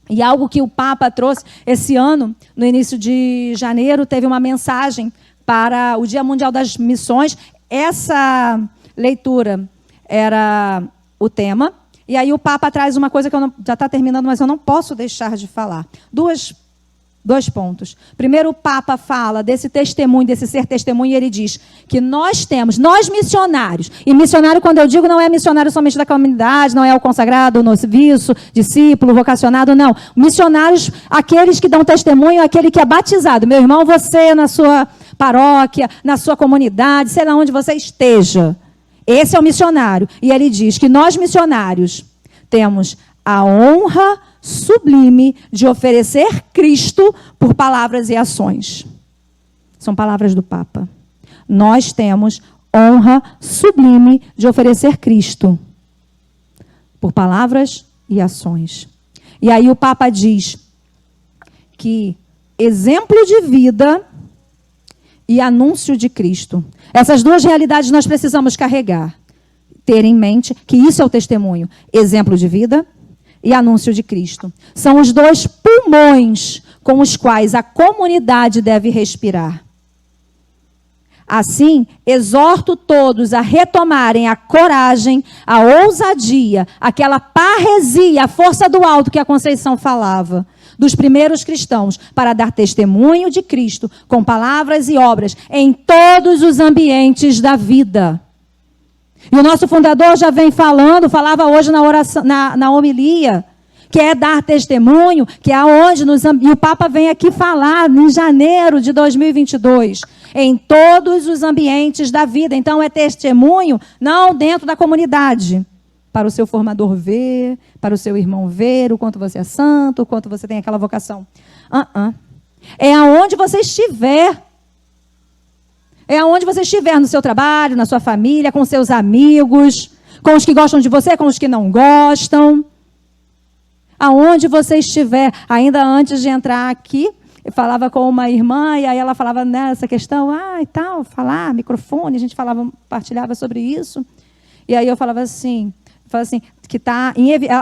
E algo que o Papa trouxe esse ano, no início de janeiro, teve uma mensagem para o Dia Mundial das Missões. Essa leitura era o tema. E aí o Papa traz uma coisa que já está terminando, mas eu não posso deixar de falar. Dois pontos. Primeiro, o Papa fala desse testemunho, desse ser testemunho, e ele diz que nós missionários, e missionário, quando eu digo, não é missionário somente da comunidade, não é o consagrado, o noviço, discípulo, vocacionado, não. Missionários, aqueles que dão testemunho, aquele que é batizado. Meu irmão, você na sua paróquia, na sua comunidade, sei lá onde você esteja. Esse é o missionário. E ele diz que nós, missionários, temos a honra sublime de oferecer Cristo por palavras e ações. São palavras do Papa. Nós temos honra sublime de oferecer Cristo por palavras e ações. E aí o Papa diz que exemplo de vida e anúncio de Cristo. Essas duas realidades nós precisamos carregar. Ter em mente que isso é o testemunho. Exemplo de vida e anúncio de Cristo. São os dois pulmões com os quais a comunidade deve respirar. Assim, exorto todos a retomarem a coragem, a ousadia, aquela parresia, a força do alto que a Conceição falava, dos primeiros cristãos, para dar testemunho de Cristo com palavras e obras em todos os ambientes da vida. E o nosso fundador já vem falava hoje na oração, na homilia, que é dar testemunho, que é aonde e o Papa vem aqui falar em janeiro de 2022, em todos os ambientes da vida. Então é testemunho não dentro da comunidade, para o seu formador ver, para o seu irmão ver o quanto você é santo, o quanto você tem aquela vocação. É aonde você estiver. É aonde você estiver, no seu trabalho, na sua família, com seus amigos, com os que gostam de você, com os que não gostam. Aonde você estiver. Ainda antes de entrar aqui, eu falava com uma irmã, e aí ela falava nessa questão, e tal, falar, microfone, a gente partilhava sobre isso. E aí eu falava assim, que tá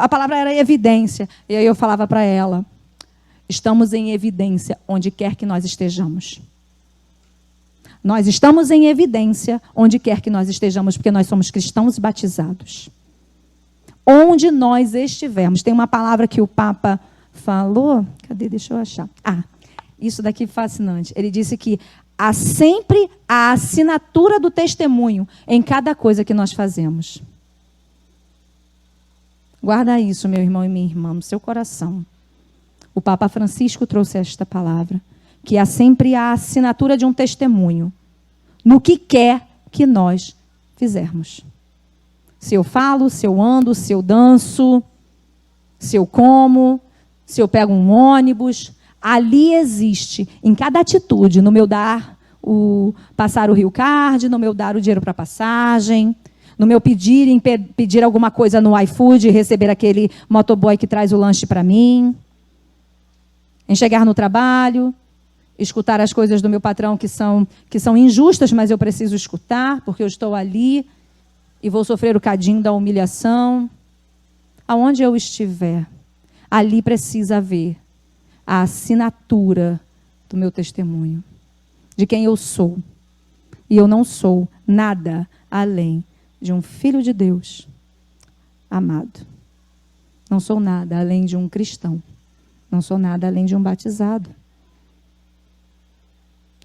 a palavra era evidência. E aí eu falava para ela, estamos em evidência onde quer que nós estejamos. Nós estamos em evidência onde quer que nós estejamos, porque nós somos cristãos batizados. Onde nós estivermos. Tem uma palavra que o Papa falou. Cadê? Deixa eu achar. Isso daqui é fascinante. Ele disse que há sempre a assinatura do testemunho em cada coisa que nós fazemos. Guarda isso, meu irmão e minha irmã, no seu coração. O Papa Francisco trouxe esta palavra. Que há sempre a assinatura de um testemunho no que quer que nós fizermos. Se eu falo, se eu ando, se eu danço, se eu como, se eu pego um ônibus, ali existe, em cada atitude, no meu passar o Rio Card, no meu dar o dinheiro para passagem, no meu pedir alguma coisa no iFood e receber aquele motoboy que traz o lanche para mim, em chegar no trabalho, escutar as coisas do meu patrão que são injustas, mas eu preciso escutar, porque eu estou ali e vou sofrer o cadinho da humilhação. Aonde eu estiver, ali precisa haver a assinatura do meu testemunho, de quem eu sou. E eu não sou nada além de um filho de Deus amado. Não sou nada além de um cristão. Não sou nada além de um batizado.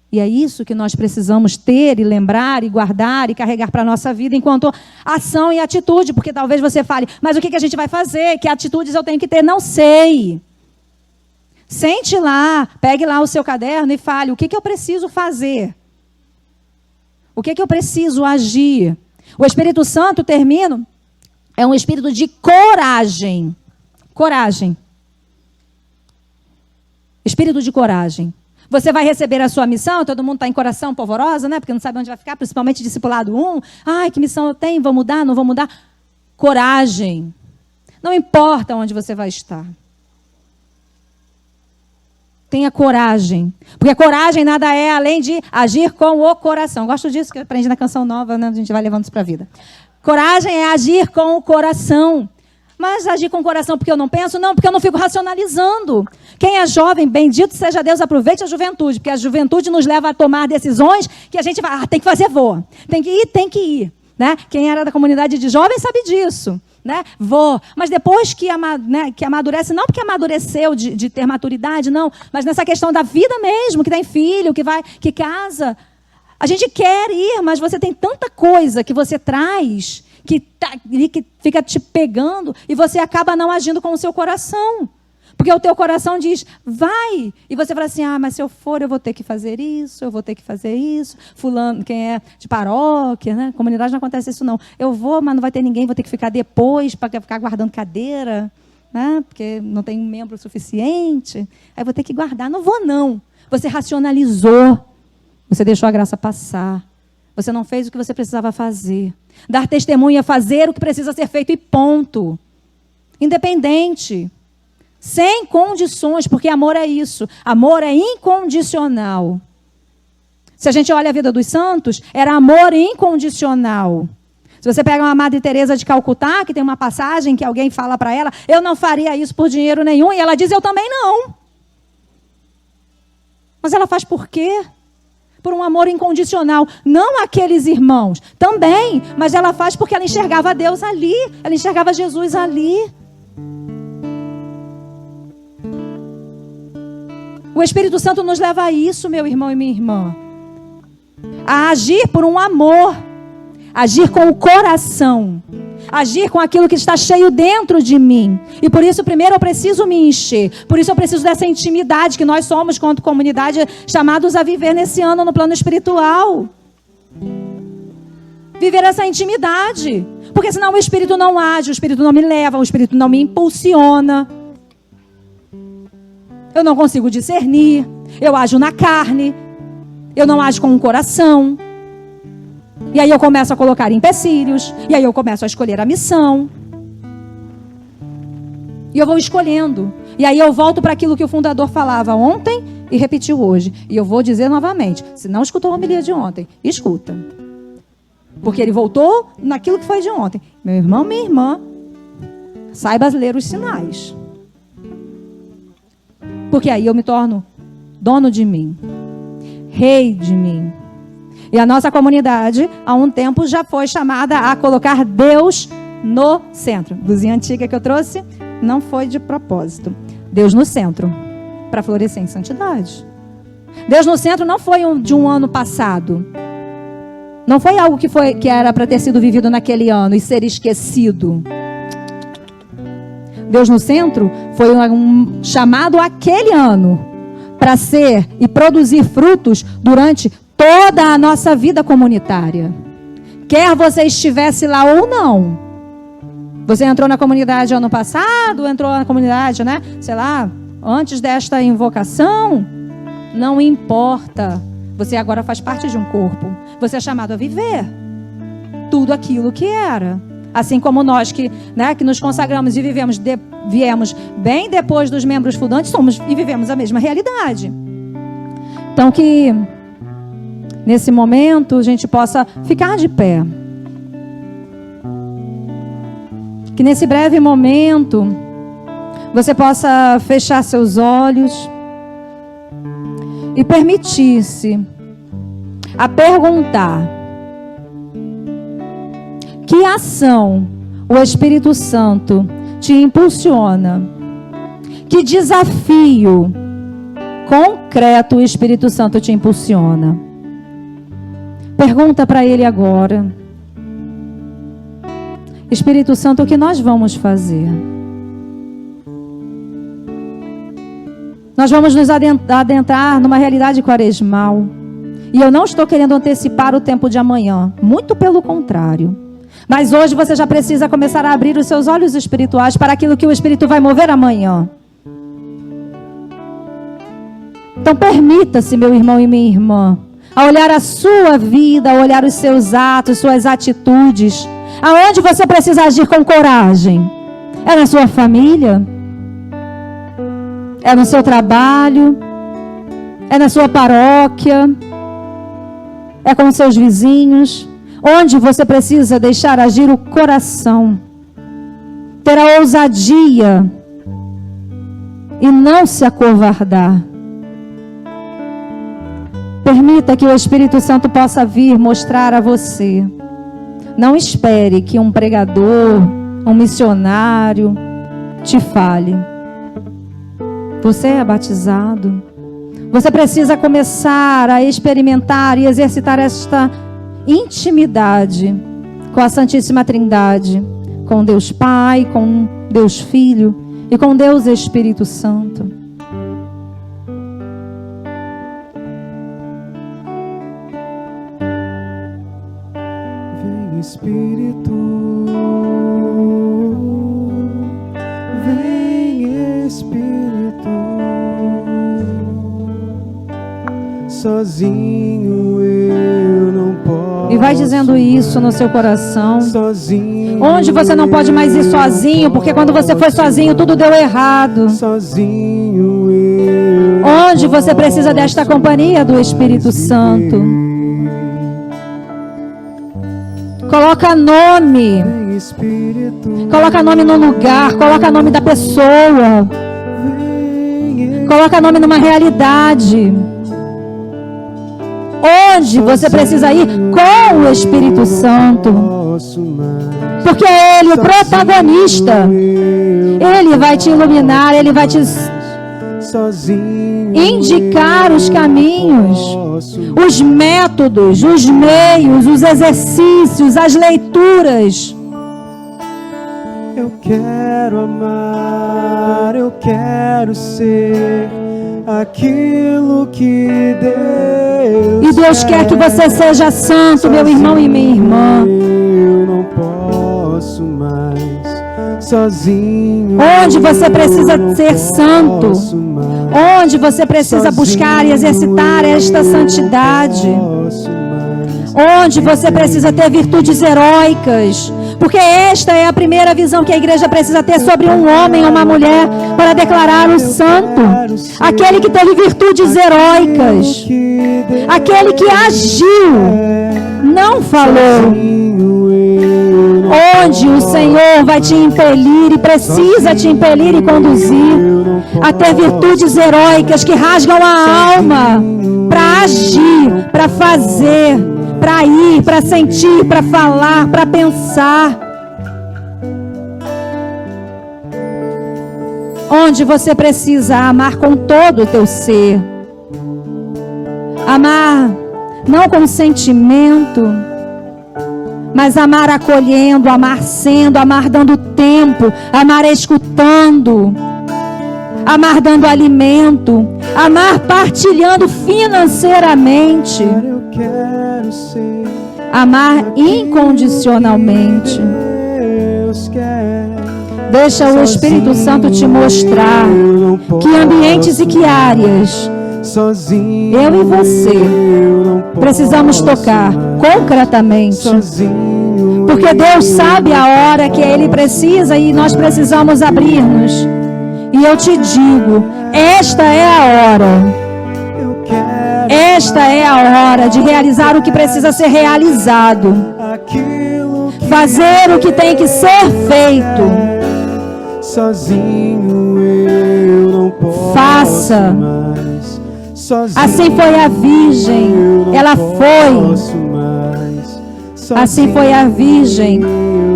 E é isso que nós precisamos ter e lembrar e guardar e carregar para a nossa vida enquanto ação e atitude. Porque talvez você fale, mas o que a gente vai fazer? Que atitudes eu tenho que ter? Não sei. Sente lá, pegue lá o seu caderno e fale, o que eu preciso fazer? O que eu preciso agir? O Espírito Santo, termino, é um espírito de coragem. Coragem. Espírito de coragem. Você vai receber a sua missão, todo mundo está em coração polvorosa, né? Porque não sabe onde vai ficar, principalmente discipulado 1. Que missão eu tenho? Vou mudar? Não vou mudar? Coragem. Não importa onde você vai estar. Tenha coragem. Porque coragem nada é além de agir com o coração. Gosto disso que eu aprendi na canção nova, né? A gente vai levando isso para a vida. Coragem é agir com o coração. Mas agir com o coração porque eu não penso? Não, porque eu não fico racionalizando. Quem é jovem, bendito seja Deus, aproveite a juventude, porque a juventude nos leva a tomar decisões que a gente vai, tem que fazer, vou. Tem que ir. Né? Quem era da comunidade de jovens sabe disso. Né? Vou. Mas depois que amadurece, não porque amadureceu de ter maturidade, não, mas nessa questão da vida mesmo, que tem filho, que casa. A gente quer ir, mas você tem tanta coisa que você traz que fica te pegando e você acaba não agindo com o seu coração. Porque o teu coração diz, vai. E você fala assim, mas se eu for, eu vou ter que fazer isso, eu vou ter que fazer isso. Fulano, quem é de paróquia, né? Comunidade não acontece isso, não. Eu vou, mas não vai ter ninguém, vou ter que ficar depois para ficar guardando cadeira, né? Porque não tem um membro suficiente. Aí vou ter que guardar. Não vou, não. Você racionalizou. Você deixou a graça passar. Você não fez o que você precisava fazer. Dar testemunho é fazer o que precisa ser feito e ponto. Independente. Sem condições, porque amor é isso. Amor é incondicional. Se a gente olha a vida dos santos, era amor incondicional. Se você pega uma Madre Teresa de Calcutá, que tem uma passagem que alguém fala para ela, eu não faria isso por dinheiro nenhum, e ela diz, eu também não. Mas ela faz por quê? por um amor incondicional. Não aqueles irmãos, também, mas ela faz porque ela enxergava Deus ali, ela enxergava Jesus ali. O Espírito Santo nos leva a isso, meu irmão e minha irmã. A agir por um amor, agir com o coração, agir com aquilo que está cheio dentro de mim. E por isso, primeiro, eu preciso me encher. Por isso, eu preciso dessa intimidade que nós somos, quanto comunidade, chamados a viver nesse ano no plano espiritual. Viver essa intimidade. Porque senão o Espírito não age, o Espírito não me leva, o Espírito não me impulsiona. Eu não consigo discernir. Eu ajo na carne. Eu não ajo com o coração. E aí eu começo a colocar empecilhos. E aí eu começo a escolher a missão. E eu vou escolhendo. E aí eu volto para aquilo que o fundador falava ontem e repetiu hoje. E eu vou dizer novamente. Se não escutou a homilia de ontem, escuta. Porque ele voltou naquilo que foi de ontem. Meu irmão, minha irmã, saiba ler os sinais. Porque aí eu me torno dono de mim. Rei de mim. E a nossa comunidade, há um tempo, já foi chamada a colocar Deus no centro. Luzinha antiga que eu trouxe, não foi de propósito. Deus no centro, para florescer em santidade. Deus no centro não foi de um ano passado. Não foi algo que era para ter sido vivido naquele ano e ser esquecido. Deus no centro foi um chamado aquele ano para ser e produzir frutos durante toda a nossa vida comunitária. Quer você estivesse lá ou não. Você entrou na comunidade ano passado, entrou na comunidade, né? Sei lá, antes desta invocação. Não importa. Você agora faz parte de um corpo. Você é chamado a viver tudo aquilo que era. Assim como nós que nos consagramos e viemos bem depois dos membros fundantes, somos e vivemos a mesma realidade. Então que nesse momento a gente possa ficar de pé. Que nesse breve momento você possa fechar seus olhos e permitir-se a perguntar: que ação o Espírito Santo te impulsiona? Que desafio concreto o Espírito Santo te impulsiona? Pergunta para Ele agora. Espírito Santo, o que nós vamos fazer? Nós vamos nos adentrar numa realidade quaresmal. E eu não estou querendo antecipar o tempo de amanhã. Muito pelo contrário. Mas hoje você já precisa começar a abrir os seus olhos espirituais para aquilo que o Espírito vai mover amanhã. Então permita-se, meu irmão e minha irmã, a olhar a sua vida, a olhar os seus atos, suas atitudes. Aonde você precisa agir com coragem? É na sua família? É no seu trabalho? É na sua paróquia? É com seus vizinhos? Onde você precisa deixar agir o coração? Ter a ousadia e não se acovardar. Permita que o Espírito Santo possa vir mostrar a você. Não espere que um pregador, um missionário te fale. Você é batizado. Você precisa começar a experimentar e exercitar esta intimidade com a Santíssima Trindade, com Deus Pai, com Deus Filho e com Deus Espírito Santo. Vem Espírito, vem Espírito, sozinho eu não posso. E vai dizendo isso no seu coração. Sozinho. Onde você não pode mais ir sozinho, porque quando você foi sozinho tudo deu errado. Sozinho eu. Onde você precisa desta companhia do Espírito Santo. Coloca nome. Coloca nome no lugar. Coloca nome da pessoa. Coloca nome numa realidade. Onde você precisa ir com o Espírito Santo. Porque é Ele o protagonista. Ele vai te iluminar, Ele vai te indicar os caminhos, os métodos, os meios, os exercícios, as leituras. Eu quero amar, eu quero ser aquilo que Deus E Deus quer que você seja santo, meu irmão e minha irmã. Eu não posso mais sozinho. Onde você precisa eu não ser santo. posso mais Onde você precisa buscar e exercitar esta santidade. posso mais. Onde você precisa ter virtudes heróicas. Porque esta é a primeira visão que a igreja precisa ter sobre um homem ou uma mulher para declarar o santo. Aquele que teve virtudes heróicas. Aquele que agiu, não falou. Onde o Senhor vai te impelir e precisa te impelir e conduzir a ter virtudes heróicas que rasgam a alma para agir, para fazer, para ir, para sentir, para falar, para pensar. Onde você precisa amar com todo o teu ser. Amar não com sentimento, mas amar acolhendo, amar sendo, amar dando tempo, amar escutando, amar dando alimento, amar partilhando financeiramente, Eu quero ser amar incondicionalmente. Deus quer. Deixa o Espírito Santo te mostrar que ambientes e que áreas Sozinho, eu e você eu não precisamos posso tocar mais. concretamente. Sozinho, Porque Deus sabe a hora que Ele precisa e nós precisamos abrir-nos. E eu te digo, esta é a hora. eu quero Esta é a hora de realizar o que precisa ser realizado. aquilo que Fazer o que tem que ser feito. sozinho eu não posso Faça. mais. Sozinho Assim foi a virgem, eu não ela foi. posso mais. Assim foi a virgem.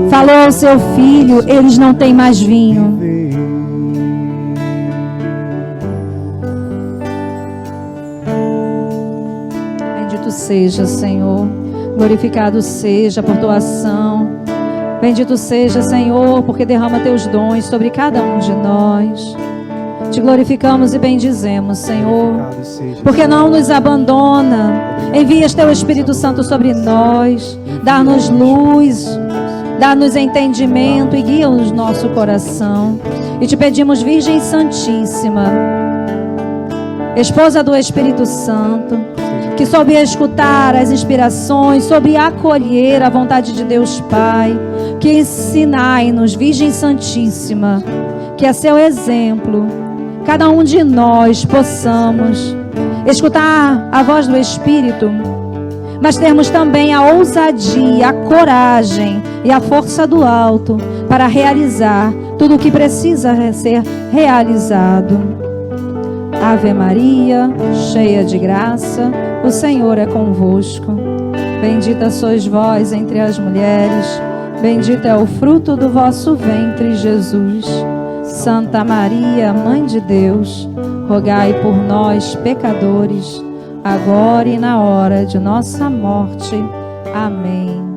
Falou ao seu filho, eles não têm mais vinho. Bendito seja, Senhor. Glorificado seja por tua ação. Bendito seja, Senhor, porque derrama teus dons sobre cada um de nós. Te glorificamos e bendizemos, Senhor, porque não nos abandona. Envias teu Espírito Santo sobre nós, dá-nos luz, dá-nos entendimento e guia-nos nosso coração. E te pedimos, Virgem Santíssima, esposa do Espírito Santo, que soube escutar as inspirações, soube acolher a vontade de Deus Pai, que ensinai-nos, Virgem Santíssima, que a seu exemplo, cada um de nós possamos escutar a voz do Espírito, mas termos também a ousadia, a coragem e a força do alto para realizar tudo o que precisa ser realizado. Ave Maria, cheia de graça, o Senhor é convosco. Bendita sois vós entre as mulheres, bendito é o fruto do vosso ventre, Jesus. Santa Maria, Mãe de Deus, rogai por nós, pecadores, agora e na hora de nossa morte. Amém.